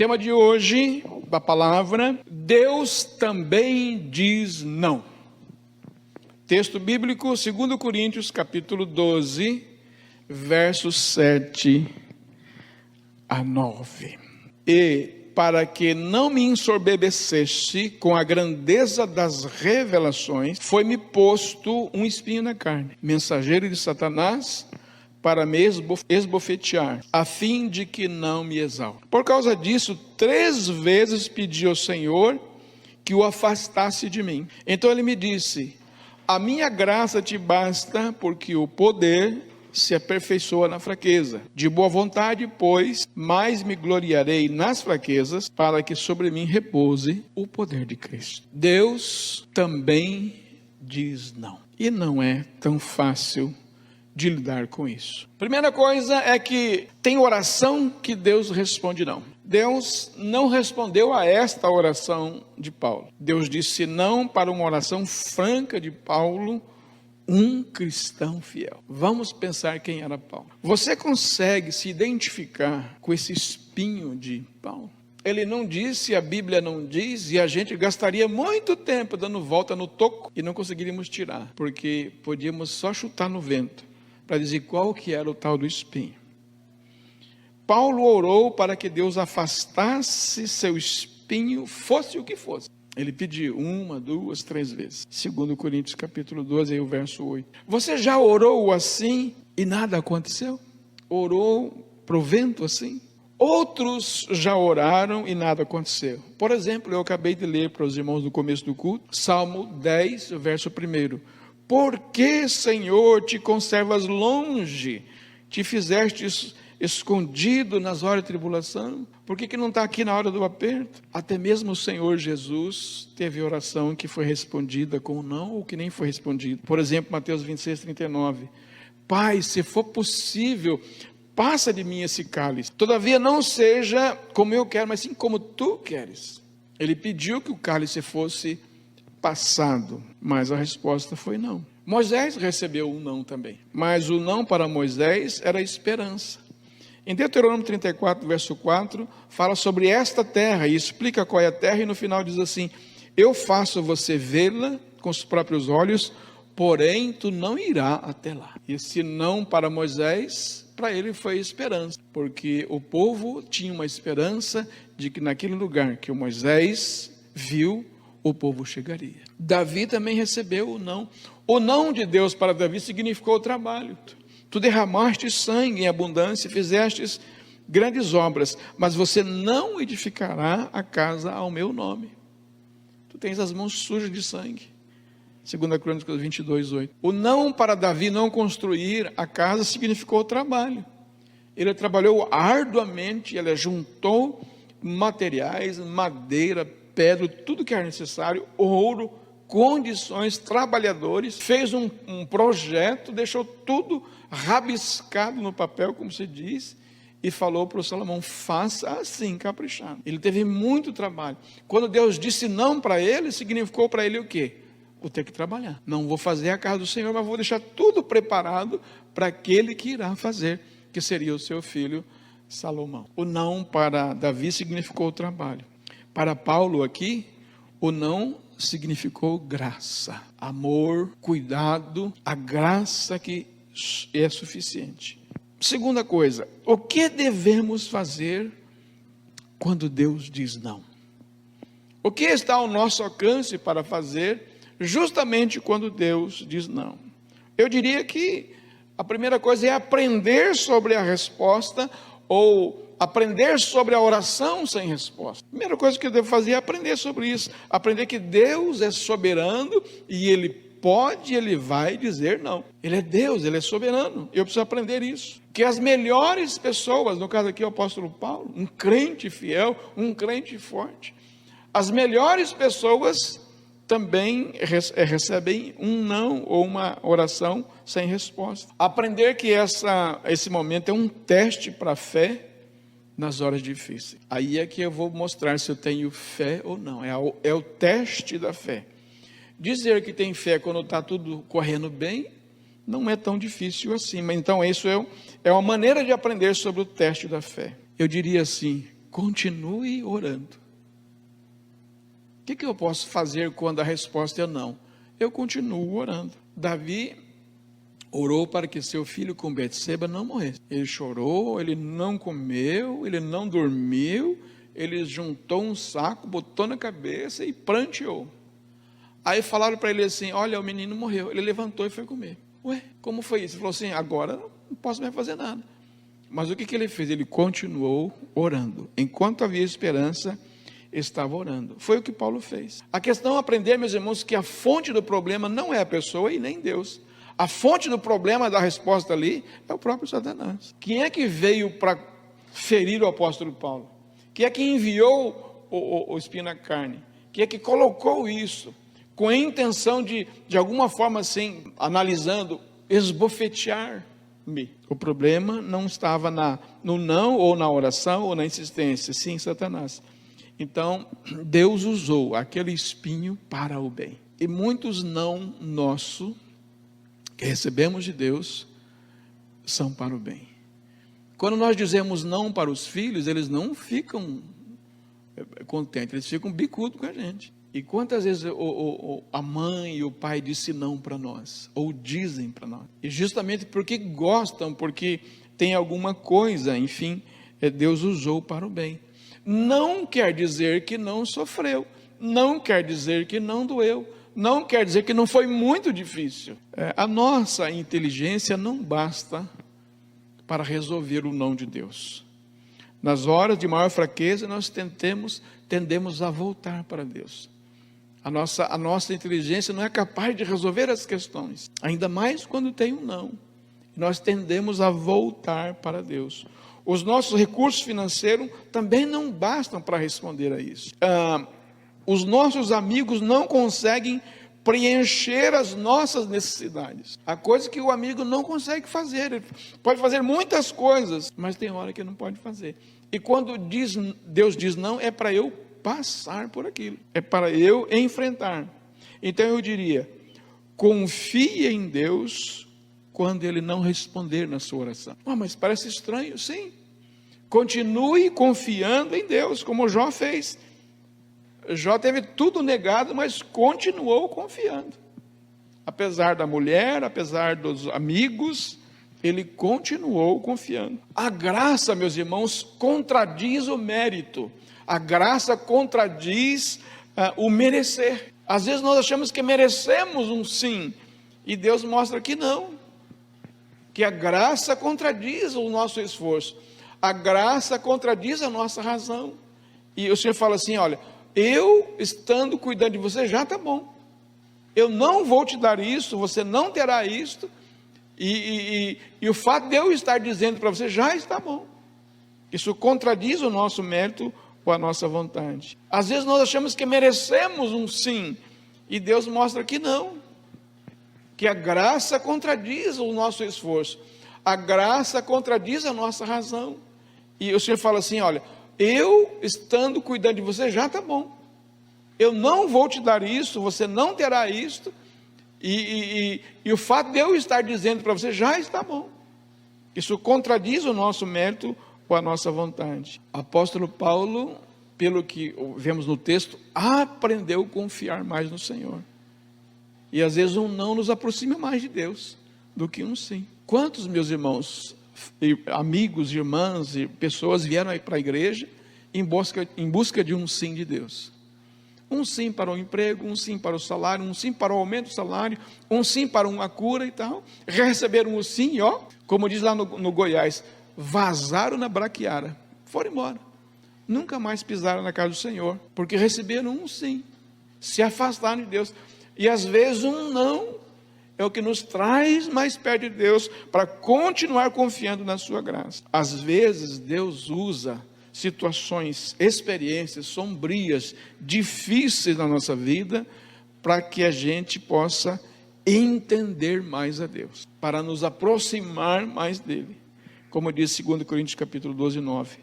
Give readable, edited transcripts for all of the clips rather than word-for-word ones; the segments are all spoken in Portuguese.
tema de hoje, da palavra, Deus também diz não. Texto bíblico, 2 Coríntios, capítulo 12, versos 7 a 9. E para que não me ensoberbecesse com a grandeza das revelações, foi-me posto um espinho na carne, mensageiro de Satanás, para me esbofetear, a fim de que não me exalte. Por causa disso, 3 vezes pedi ao Senhor que o afastasse de mim. Então ele me disse: a minha graça te basta, porque o poder se aperfeiçoa na fraqueza. De boa vontade, pois, mais me gloriarei nas fraquezas, para que sobre mim repouse o poder de Cristo. Deus também diz não. E não é tão fácil de lidar com isso. Primeira coisa é que tem oração que Deus responde não. Deus não respondeu a esta oração de Paulo. Deus disse não para uma oração franca de Paulo, um cristão fiel. Vamos pensar quem era Paulo. Você consegue se identificar com esse espinho de Paulo? Ele não disse, a Bíblia não diz, e a gente gastaria muito tempo dando volta no toco e não conseguiríamos tirar, porque podíamos só chutar no vento para dizer qual que era o tal do espinho. Paulo orou para que Deus afastasse seu espinho, fosse o que fosse. Ele pediu 1, 2, 3 vezes. 2 Coríntios capítulo 12, aí o verso 8. Você já orou assim e nada aconteceu? Orou pro vento assim? Outros já oraram e nada aconteceu. Por exemplo, eu acabei de ler para os irmãos no começo do culto, Salmo 10, verso 1. Por que, Senhor, te conservas longe? Te fizeste escondido nas horas de tribulação? Por que não está aqui na hora do aperto? Até mesmo o Senhor Jesus teve oração que foi respondida com não ou que nem foi respondida. Por exemplo, Mateus 26, 39. Pai, se for possível, passa de mim esse cálice. Todavia não seja como eu quero, mas sim como tu queres. Ele pediu que o cálice fosse passado, mas a resposta foi não. Moisés recebeu um não também, mas o não para Moisés era esperança. Em Deuteronômio 34, verso 4, fala sobre esta terra e explica qual é a terra, e no final diz assim: eu faço você vê-la com os próprios olhos, porém tu não irá até lá. Esse não para Moisés, para ele foi esperança, porque o povo tinha uma esperança de que naquele lugar que o Moisés viu, o povo chegaria. Davi também recebeu o não. O não de Deus para Davi significou o trabalho. Tu derramaste sangue em abundância, fizestes grandes obras, mas você não edificará a casa ao meu nome. Tu tens as mãos sujas de sangue. 2 Crônicas 22, 8. O não para Davi não construir a casa significou o trabalho. Ele trabalhou arduamente, ele juntou materiais, madeira, pedra, tudo que era necessário, ouro, condições, trabalhadores, fez um projeto, deixou tudo rabiscado no papel, como se diz, e falou para o Salomão: faça assim, caprichado. Ele teve muito trabalho. Quando Deus disse não para ele, significou para ele o quê? Vou ter que trabalhar. Não vou fazer a casa do Senhor, mas vou deixar tudo preparado para aquele que irá fazer, que seria o seu filho Salomão. O não para Davi significou o trabalho. Para Paulo aqui, o não significou graça, amor, cuidado, a graça que é suficiente. Segunda coisa, o que devemos fazer quando Deus diz não? O que está ao nosso alcance para fazer justamente quando Deus diz não? Eu diria que a primeira coisa é aprender sobre a resposta, ou aprender sobre a oração sem resposta. A primeira coisa que eu devo fazer é aprender sobre isso. Aprender que Deus é soberano e Ele pode, Ele vai dizer não. Ele é Deus, Ele é soberano. Eu preciso aprender isso. Que as melhores pessoas, no caso aqui o apóstolo Paulo, um crente fiel, um crente forte, as melhores pessoas também recebem um não ou uma oração sem resposta. Aprender que esse momento é um teste para a fé nas horas difíceis. Aí é que eu vou mostrar se eu tenho fé ou não. É o teste da fé. Dizer que tem fé quando está tudo correndo bem não é tão difícil assim. Mas então isso é uma maneira de aprender sobre o teste da fé. Eu diria assim: continue orando. O que eu posso fazer quando a resposta é não? Eu continuo orando. Davi orou para que seu filho com Betseba não morresse. Ele chorou, ele não comeu, ele não dormiu, ele juntou um saco, botou na cabeça e pranteou. Aí falaram para ele assim, olha, o menino morreu. Ele levantou e foi comer. Ué, como foi isso? Ele falou assim, agora não posso mais fazer nada. Mas o que ele fez? Ele continuou orando. Enquanto havia esperança, estava orando. Foi o que Paulo fez. A questão é aprender, meus irmãos, que a fonte do problema não é a pessoa e nem Deus. A fonte do problema da resposta ali é o próprio Satanás. Quem é que veio para ferir o apóstolo Paulo? Quem é que enviou o espinho na carne? Quem é que colocou isso com a intenção de alguma forma assim, analisando, esbofetear-me? O problema não estava no não, ou na oração, ou na insistência. Sim, Satanás. Então, Deus usou aquele espinho para o bem. E muitos não nossos, que recebemos de Deus, são para o bem. Quando nós dizemos não para os filhos, eles não ficam contentes, eles ficam bicudos com a gente. E quantas vezes a mãe e o pai dizem não para nós, ou dizem para nós, e justamente porque gostam, porque tem alguma coisa, enfim, Deus usou para o bem. Não quer dizer que não sofreu, não quer dizer que não doeu, não quer dizer que não foi muito difícil. A nossa inteligência não basta para resolver o não de Deus. Nas horas de maior fraqueza, nós tendemos a voltar para Deus. A nossa inteligência não é capaz de resolver as questões, ainda mais quando tem um não. Nós tendemos a voltar para Deus. Os nossos recursos financeiros também não bastam para responder a isso. Os nossos amigos não conseguem preencher as nossas necessidades. Há coisas que o amigo não consegue fazer. Ele pode fazer muitas coisas, mas tem hora que não pode fazer. E quando Deus diz não, é para eu passar por aquilo. É para eu enfrentar. Então eu diria, confie em Deus quando Ele não responder na sua oração. Mas parece estranho, sim. Continue confiando em Deus, como Jó fez. Jó teve tudo negado, mas continuou confiando. Apesar da mulher, apesar dos amigos, ele continuou confiando. A graça, meus irmãos, contradiz o mérito. A graça contradiz o merecer. Às vezes nós achamos que merecemos um sim, e Deus mostra que não. Que a graça contradiz o nosso esforço. A graça contradiz a nossa razão. E o Senhor fala assim, olha, eu estando cuidando de você já está bom. Eu não vou te dar isso, você não terá isto. E o fato de eu estar dizendo para você já está bom. Isso contradiz o nosso mérito ou a nossa vontade. Às vezes nós achamos que merecemos um sim, e Deus mostra que não. Que a graça contradiz o nosso esforço. A graça contradiz a nossa razão. E o Senhor fala assim, olha, eu estando cuidando de você já está bom. Eu não vou te dar isso, você não terá isto. E o fato de eu estar dizendo para você já está bom. Isso contradiz o nosso mérito ou a nossa vontade. O apóstolo Paulo, pelo que vemos no texto, aprendeu a confiar mais no Senhor. E às vezes um não nos aproxima mais de Deus do que um sim. Quantos, meus irmãos, amigos, irmãs e pessoas vieram aí para a igreja em busca de um sim de Deus? Um sim para o emprego, um sim para o salário, um sim para o aumento do salário, um sim para uma cura e tal. Receberam o sim, ó, como diz lá no Goiás, vazaram na braquiara, foram embora. Nunca mais pisaram na casa do Senhor, porque receberam um sim, se afastaram de Deus. E às vezes um não é o que nos traz mais perto de Deus para continuar confiando na sua graça. Às vezes Deus usa situações, experiências sombrias, difíceis na nossa vida, para que a gente possa entender mais a Deus, para nos aproximar mais dele. Como diz 2 Coríntios capítulo 12, 9.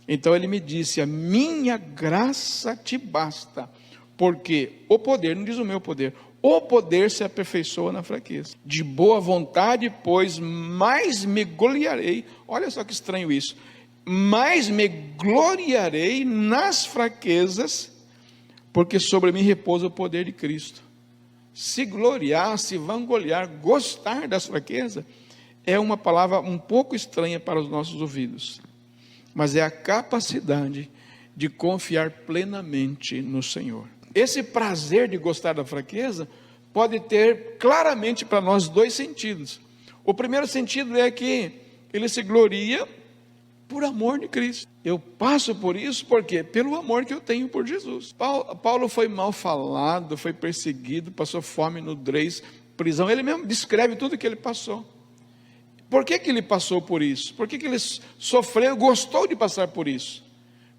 Então ele me disse, a minha graça te basta, porque o poder, não diz o meu poder, o poder se aperfeiçoa na fraqueza. De boa vontade, pois, mais me gloriarei. Olha só que estranho isso. mas me gloriarei nas fraquezas, porque sobre mim repousa o poder de Cristo. Se gloriar, se vangloriar, gostar das fraquezas, é uma palavra um pouco estranha para os nossos ouvidos, mas é a capacidade de confiar plenamente no Senhor. Esse prazer de gostar da fraqueza pode ter claramente para nós dois sentidos. O primeiro sentido é que ele se gloria por amor de Cristo. Eu passo por isso porque pelo amor que eu tenho por Jesus. Paulo foi mal falado, foi perseguido, passou fome, nudez, prisão. Ele mesmo descreve tudo que ele passou. Por que ele passou por isso? Por que ele sofreu, gostou de passar por isso?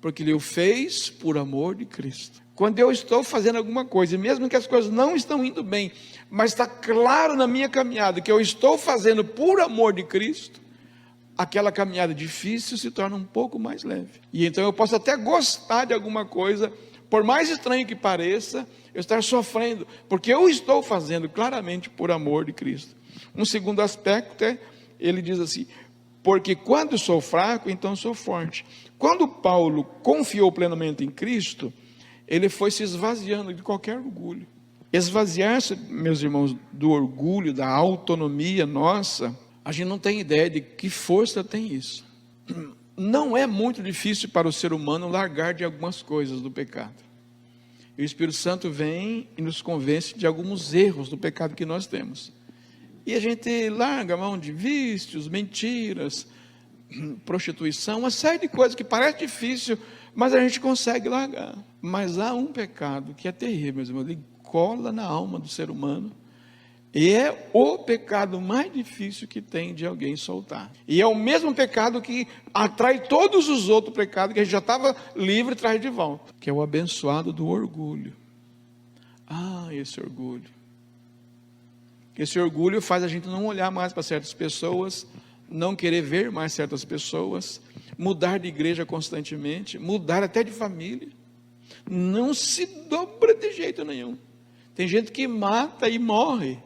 Porque ele o fez por amor de Cristo. Quando eu estou fazendo alguma coisa, e mesmo que as coisas não estão indo bem, mas está claro na minha caminhada que eu estou fazendo por amor de Cristo, aquela caminhada difícil se torna um pouco mais leve. E então eu posso até gostar de alguma coisa, por mais estranho que pareça, eu estar sofrendo, porque eu estou fazendo claramente por amor de Cristo. Um segundo aspecto é, ele diz assim, porque quando sou fraco, então sou forte. Quando Paulo confiou plenamente em Cristo, ele foi se esvaziando de qualquer orgulho. Esvaziar-se, meus irmãos, do orgulho, da autonomia nossa, a gente não tem ideia de que força tem isso. Não é muito difícil para o ser humano largar de algumas coisas do pecado. E o Espírito Santo vem e nos convence de alguns erros do pecado que nós temos. E a gente larga a mão de vícios, mentiras, prostituição, uma série de coisas que parece difícil, mas a gente consegue largar. Mas há um pecado que é terrível, meus irmãos, ele cola na alma do ser humano, e é o pecado mais difícil que tem de alguém soltar. E é o mesmo pecado que atrai todos os outros pecados que a gente já estava livre e traz de volta, que é o abençoado do orgulho. Esse orgulho. Esse orgulho faz a gente não olhar mais para certas pessoas, não querer ver mais certas pessoas, mudar de igreja constantemente, mudar até de família. Não se dobra de jeito nenhum. Tem gente que mata e morre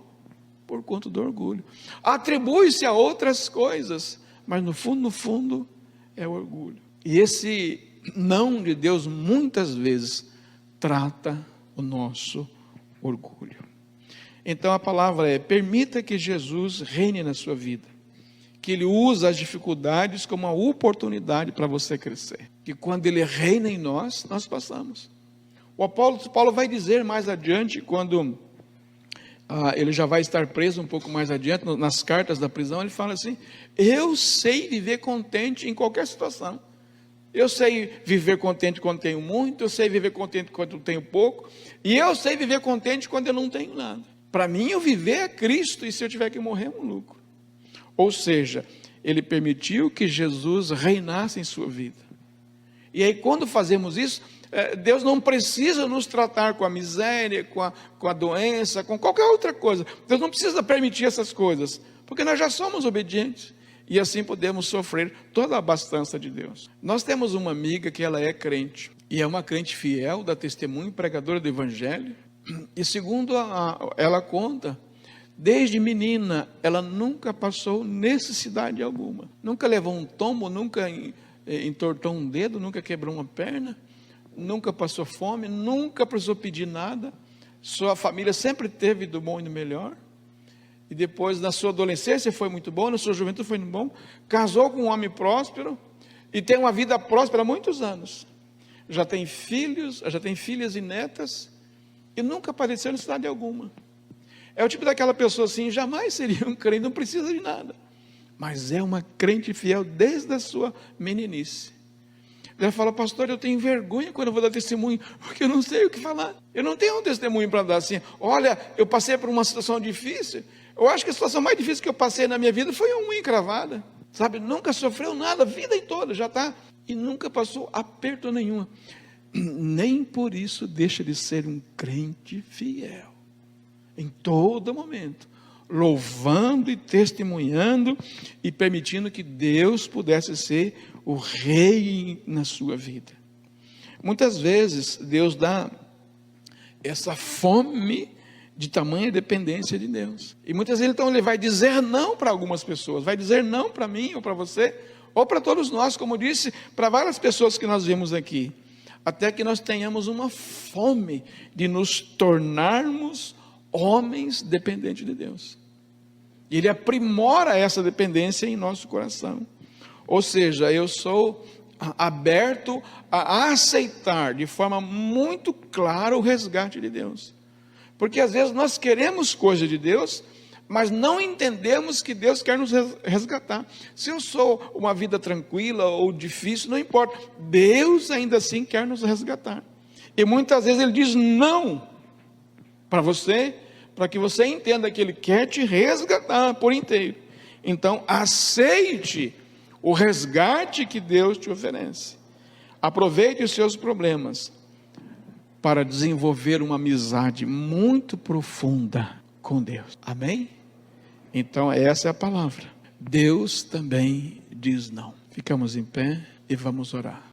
por conta do orgulho. Atribui-se a outras coisas, mas no fundo, é o orgulho. E esse não de Deus muitas vezes trata o nosso orgulho. Então a palavra é, permita que Jesus reine na sua vida, que Ele usa as dificuldades como uma oportunidade para você crescer, que quando Ele reina em nós, nós passamos. O apóstolo Paulo vai dizer mais adiante, quando ele já vai estar preso um pouco mais adiante, nas cartas da prisão, ele fala assim, eu sei viver contente em qualquer situação. Eu sei viver contente quando tenho muito, eu sei viver contente quando tenho pouco, e eu sei viver contente quando eu não tenho nada. Para mim, eu viver é Cristo, e se eu tiver que morrer, é um lucro. Ou seja, ele permitiu que Jesus reinasse em sua vida. E aí, quando fazemos isso, Deus não precisa nos tratar com a miséria, com a doença, com qualquer outra coisa. Deus não precisa permitir essas coisas, porque nós já somos obedientes. E assim podemos sofrer toda a abastança de Deus. Nós temos uma amiga que ela é crente, e é uma crente fiel, dá testemunho, pregadora do Evangelho. E segundo ela conta, desde menina, ela nunca passou necessidade alguma. Nunca levou um tombo, nunca entortou um dedo, nunca quebrou uma perna, nunca passou fome, nunca precisou pedir nada. Sua família sempre teve do bom e do melhor. E depois, na sua adolescência, foi muito bom, na sua juventude foi muito bom. Casou com um homem próspero e tem uma vida próspera há muitos anos. Já tem filhos, já tem filhas e netas, e nunca padeceu necessidade alguma. É o tipo daquela pessoa assim, jamais seria um crente, não precisa de nada, mas é uma crente fiel desde a sua meninice. Ela fala, pastor, eu tenho vergonha quando eu vou dar testemunho, porque eu não sei o que falar. Eu não tenho um testemunho para dar assim, olha, eu passei por uma situação difícil. Eu acho que a situação mais difícil que eu passei na minha vida foi uma unha encravada, sabe, nunca sofreu nada, a vida toda já está, e nunca passou aperto nenhum. Nem por isso deixa de ser um crente fiel, em todo momento, louvando e testemunhando, e permitindo que Deus pudesse ser o rei na sua vida. Muitas vezes Deus dá essa fome de tamanha dependência de Deus, e muitas vezes então Ele vai dizer não para algumas pessoas, vai dizer não para mim ou para você, ou para todos nós, como disse, para várias pessoas que nós vimos aqui, até que nós tenhamos uma fome de nos tornarmos homens dependentes de Deus. E Ele aprimora essa dependência em nosso coração. Ou seja, eu sou aberto a aceitar de forma muito clara o resgate de Deus. Porque às vezes nós queremos coisa de Deus, mas não entendemos que Deus quer nos resgatar. Se eu sou uma vida tranquila ou difícil, não importa. Deus ainda assim quer nos resgatar. E muitas vezes Ele diz não para você, para que você entenda que Ele quer te resgatar por inteiro. Então, aceite o resgate que Deus te oferece. Aproveite os seus problemas para desenvolver uma amizade muito profunda com Deus. Amém? Então essa é a palavra. Deus também diz não. Ficamos em pé e vamos orar.